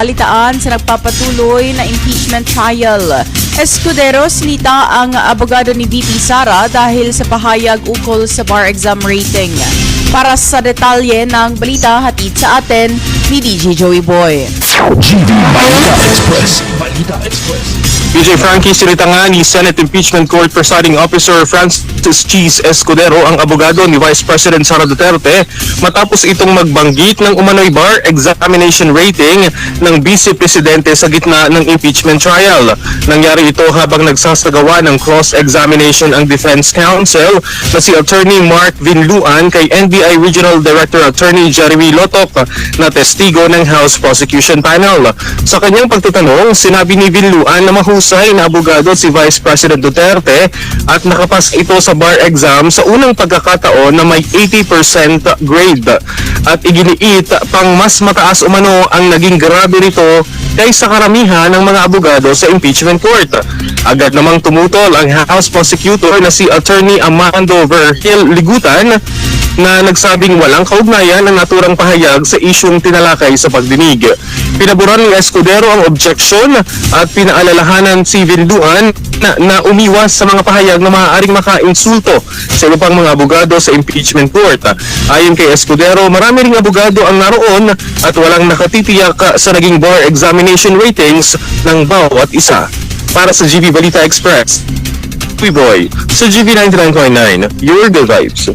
balitaan sa nagpapatuloy na impeachment trial. Escudero sinita ang abogado ni VP Sara dahil sa pahayag ukol sa bar exam rating. Para sa detalye ng balita, hatid sa atin ni DJ Joey Boy. GV Balita Express. Balita Express. PJ Frankie, sinita nga ni Senate Impeachment Court Presiding Officer Francis Cheese Escudero ang abogado ni Vice President Sara Duterte matapos itong magbanggit ng umano'y bar examination rating ng Vice Presidente sa gitna ng impeachment trial. Nangyari ito habang nagsasagawa ng cross-examination ang Defense Counsel na si Attorney Mark Vinluan kay NBI Regional Director Attorney Jeremy Lotok na testigo ng House Prosecution Panel. Sa kanyang pagtatanong, sinabi ni Vinluan na mahusay na abogado si Vice President Duterte at nakapas ito sa bar exam sa unang pagkakataon na may 80% grade. At iginiit pang mas mataas umano ang naging grabe nito kaysa karamihan ng mga abogado sa impeachment court. Agad namang tumutol ang House Prosecutor na si Attorney Amando Vergil Ligutan na nagsabing walang kaugnayan ang naturang pahayag sa isyung tinalakay sa pagdinig. Pinaburan ni Escudero ang objection at pinaalalahanan si Vinluan na umiwas sa mga pahayag na maaaring maka-insulto sa iba pang mga abogado sa impeachment court. Ayon kay Escudero, marami ring abogado ang naroon at walang nakatitiyak sa naging bar examination ratings ng bawat isa. Para sa GV Balita Express, Boy, sa GV 99.9, your good vibes.